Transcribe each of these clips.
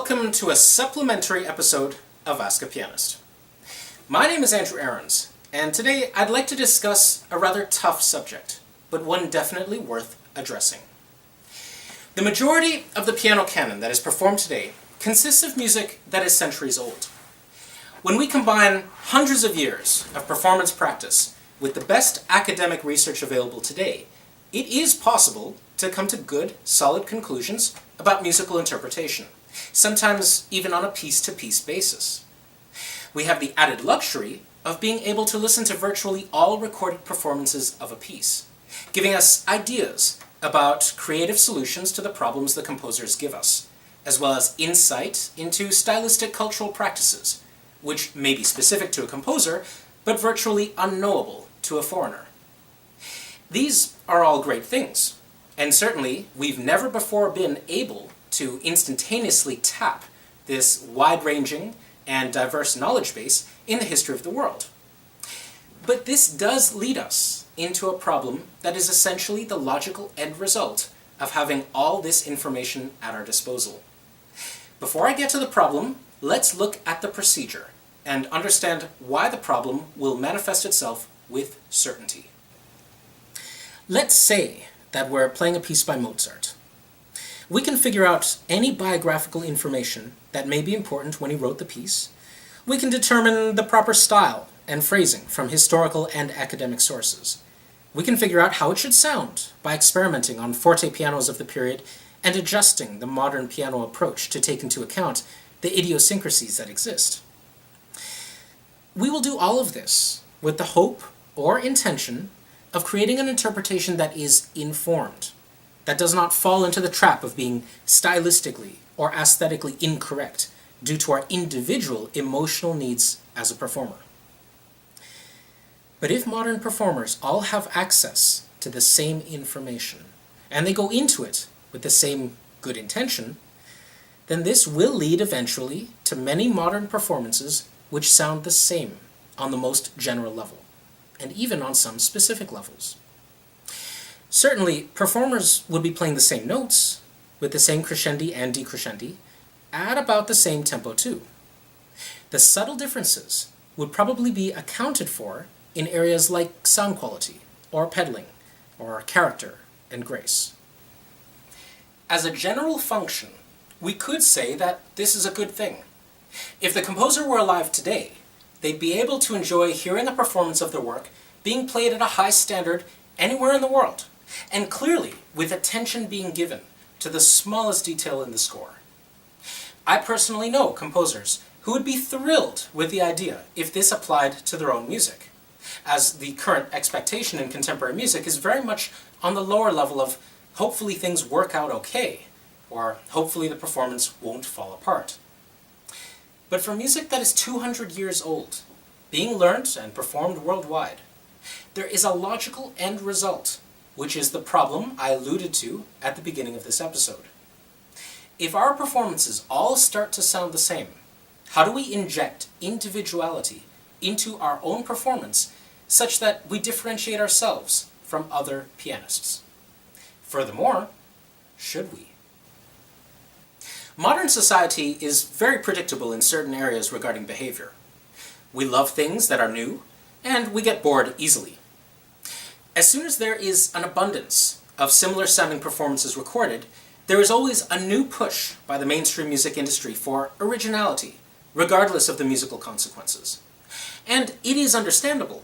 welcome to a supplementary episode of Ask a Pianist. My name is Andrew Aarons, and today I'd like to discuss a rather tough subject, but one definitely worth addressing. The majority of the piano canon that is performed today consists of music that is centuries old. When we combine hundreds of years of performance practice with the best academic research available today, it is possible to come to good, solid conclusions about musical interpretation, sometimes even on a piece-to-piece basis. We have the added luxury of being able to listen to virtually all recorded performances of a piece, giving us ideas about creative solutions to the problems the composers give us, as well as insight into stylistic cultural practices, which may be specific to a composer, but virtually unknowable to a foreigner. These are all great things, and certainly we've never before been able to instantaneously tap this wide-ranging and diverse knowledge base in the history of the world. But this does lead us into a problem that is essentially the logical end result of having all this information at our disposal. Before I get to the problem, let's look at the procedure and understand why the problem will manifest itself with certainty. Let's say that we're playing a piece by Mozart. We can figure out any biographical information that may be important when he wrote the piece. We can determine the proper style and phrasing from historical and academic sources. We can figure out how it should sound by experimenting on forte pianos of the period and adjusting the modern piano approach to take into account the idiosyncrasies that exist. We will do all of this with the hope or intention of creating an interpretation that is informed, that does not fall into the trap of being stylistically or aesthetically incorrect due to our individual emotional needs as a performer. But if modern performers all have access to the same information, and they go into it with the same good intention, then this will lead eventually to many modern performances which sound the same on the most general level, and even on some specific levels. Certainly, performers would be playing the same notes, with the same crescendi and decrescendi, at about the same tempo too. The subtle differences would probably be accounted for in areas like sound quality, or pedaling, or character and grace. As a general function, we could say that this is a good thing. If the composer were alive today, they'd be able to enjoy hearing a performance of their work being played at a high standard anywhere in the world, and clearly with attention being given to the smallest detail in the score. I personally know composers who would be thrilled with the idea if this applied to their own music, as the current expectation in contemporary music is very much on the lower level of hopefully things work out okay, or hopefully the performance won't fall apart. But for music that is 200 years old, being learned and performed worldwide, there is a logical end result, which is the problem I alluded to at the beginning of this episode. If our performances all start to sound the same, how do we inject individuality into our own performance such that we differentiate ourselves from other pianists? Furthermore, should we? Modern society is very predictable in certain areas regarding behavior. We love things that are new, and we get bored easily. As soon as there is an abundance of similar sounding performances recorded, there is always a new push by the mainstream music industry for originality, regardless of the musical consequences. And it is understandable.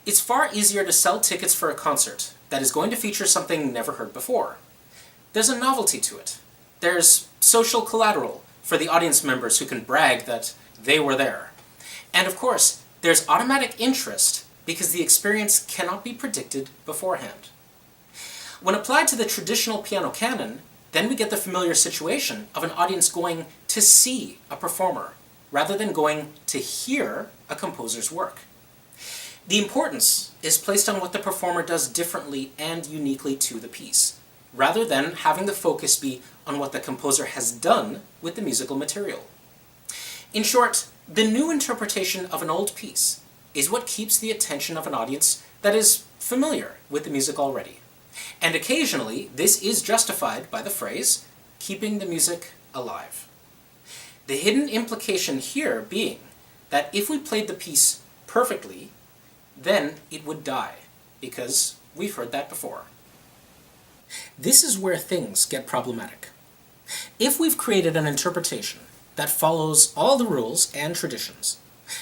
It's far easier to sell tickets for a concert that is going to feature something never heard before. There's a novelty to it. There's social collateral for the audience members who can brag that they were there. And of course, there's automatic interest because the experience cannot be predicted beforehand. When applied to the traditional piano canon, then we get the familiar situation of an audience going to see a performer rather than going to hear a composer's work. The importance is placed on what the performer does differently and uniquely to the piece, rather than having the focus be on what the composer has done with the musical material. In short, the new interpretation of an old piece is what keeps the attention of an audience that is familiar with the music already. And occasionally, this is justified by the phrase, keeping the music alive. The hidden implication here being that if we played the piece perfectly, then it would die, because we've heard that before. This is where things get problematic. If we've created an interpretation that follows all the rules and traditions,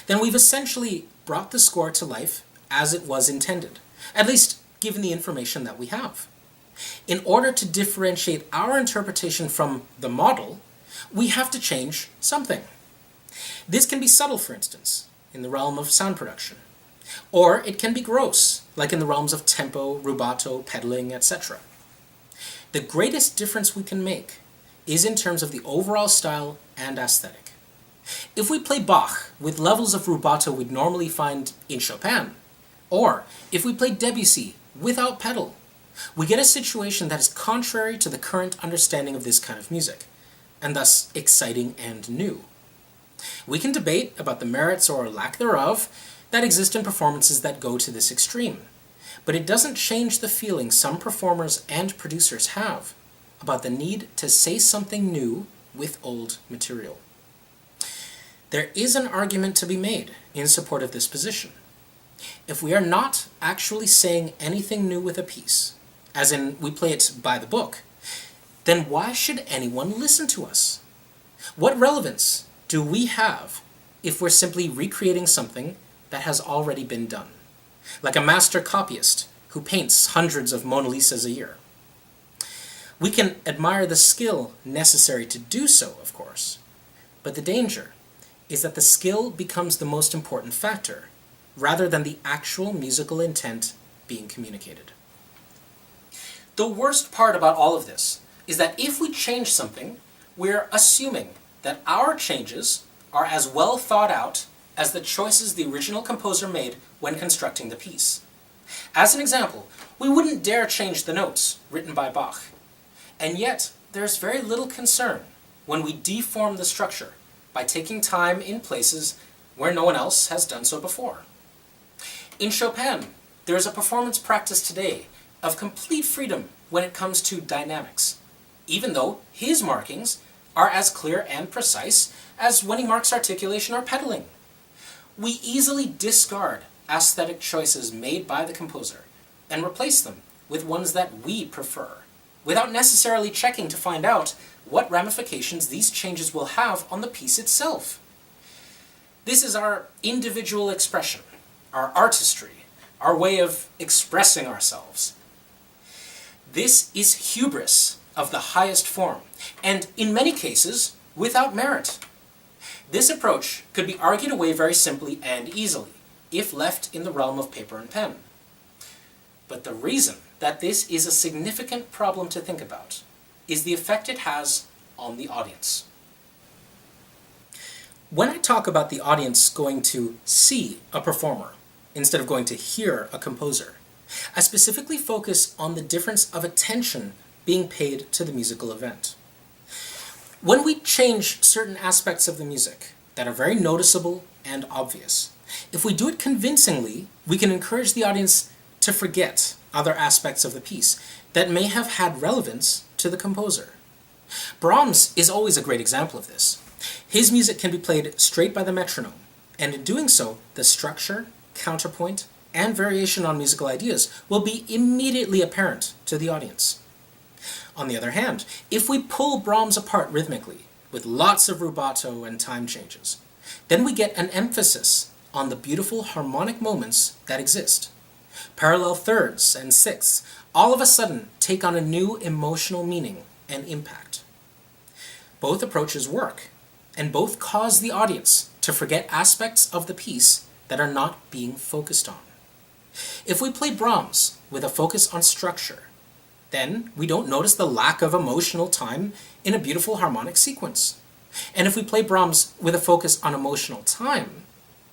then we've essentially brought the score to life as it was intended, at least given the information that we have. In order to differentiate our interpretation from the model, we have to change something. This can be subtle, for instance, in the realm of sound production, or it can be gross, like in the realms of tempo, rubato, pedaling, etc. The greatest difference we can make is in terms of the overall style and aesthetic. If we play Bach with levels of rubato we'd normally find in Chopin, or if we play Debussy without pedal, we get a situation that is contrary to the current understanding of this kind of music, and thus exciting and new. We can debate about the merits or lack thereof that exist in performances that go to this extreme, but it doesn't change the feeling some performers and producers have about the need to say something new with old material. There is an argument to be made in support of this position. If we are not actually saying anything new with a piece, as in we play it by the book, then why should anyone listen to us? What relevance do we have if we're simply recreating something that has already been done? Like a master copyist who paints hundreds of Mona Lisas a year. We can admire the skill necessary to do so, of course, but the danger is that the skill becomes the most important factor, rather than the actual musical intent being communicated. The worst part about all of this is that if we change something, we're assuming that our changes are as well thought out as the choices the original composer made when constructing the piece. As an example, we wouldn't dare change the notes written by Bach, and yet there's very little concern when we deform the structure by taking time in places where no one else has done so before. In Chopin, there is a performance practice today of complete freedom when it comes to dynamics, even though his markings are as clear and precise as when he marks articulation or pedaling. We easily discard aesthetic choices made by the composer and replace them with ones that we prefer, without necessarily checking to find out what ramifications these changes will have on the piece itself. This is our individual expression, our artistry, our way of expressing ourselves. This is hubris of the highest form, and in many cases, without merit. This approach could be argued away very simply and easily, if left in the realm of paper and pen. But the reason that this is a significant problem to think about is the effect it has on the audience. When I talk about the audience going to see a performer instead of going to hear a composer, I specifically focus on the difference of attention being paid to the musical event. When we change certain aspects of the music that are very noticeable and obvious, if we do it convincingly, we can encourage the audience to forget other aspects of the piece that may have had relevance to the composer. Brahms is always a great example of this. His music can be played straight by the metronome, and in doing so, the structure, counterpoint, and variation on musical ideas will be immediately apparent to the audience. On the other hand, if we pull Brahms apart rhythmically, with lots of rubato and time changes, then we get an emphasis on the beautiful harmonic moments that exist. Parallel thirds and sixths all of a sudden take on a new emotional meaning and impact. Both approaches work, and both cause the audience to forget aspects of the piece that are not being focused on. If we play Brahms with a focus on structure, then we don't notice the lack of emotional time in a beautiful harmonic sequence. And if we play Brahms with a focus on emotional time,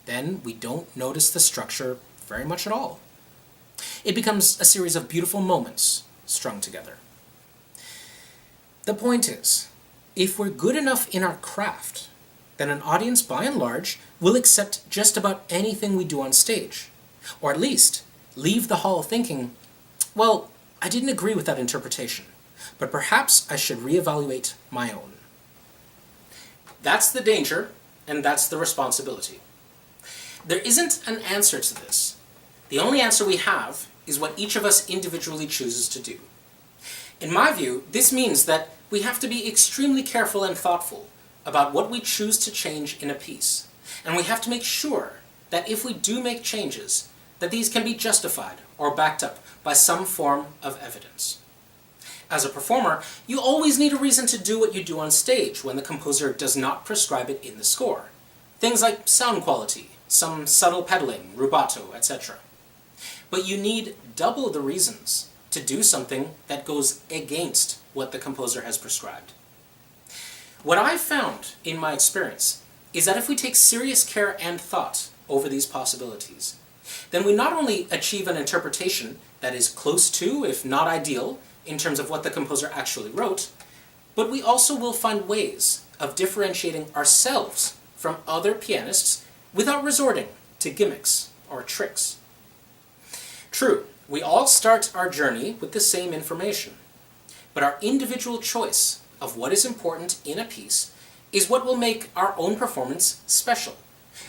then we don't notice the structure very much at all. It becomes a series of beautiful moments strung together. The point is, if we're good enough in our craft, then an audience by and large will accept just about anything we do on stage, or at least leave the hall thinking, well, I didn't agree with that interpretation, but perhaps I should reevaluate my own. That's the danger, and that's the responsibility. There isn't an answer to this. The only answer we have is what each of us individually chooses to do. In my view, this means that we have to be extremely careful and thoughtful about what we choose to change in a piece. And we have to make sure that if we do make changes, that these can be justified or backed up by some form of evidence. As a performer, you always need a reason to do what you do on stage when the composer does not prescribe it in the score. Things like sound quality, some subtle pedaling, rubato, etc. But you need double the reasons to do something that goes against what the composer has prescribed. What I've found in my experience is that if we take serious care and thought over these possibilities, then we not only achieve an interpretation that is close to, if not ideal, in terms of what the composer actually wrote, but we also will find ways of differentiating ourselves from other pianists without resorting to gimmicks or tricks. True, we all start our journey with the same information, but our individual choice of what is important in a piece is what will make our own performance special,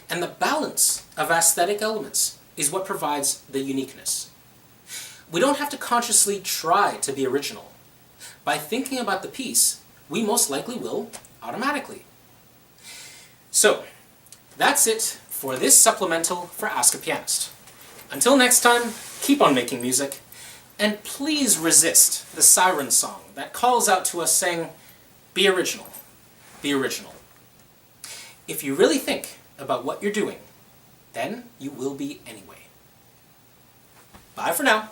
and the balance of aesthetic elements is what provides the uniqueness. We don't have to consciously try to be original. By thinking about the piece, we most likely will automatically. So, that's it for this supplemental for Ask a Pianist. Until next time, keep on making music, and please resist the siren song that calls out to us saying, "Be original, be original." If you really think about what you're doing, then you will be anyway. Bye for now.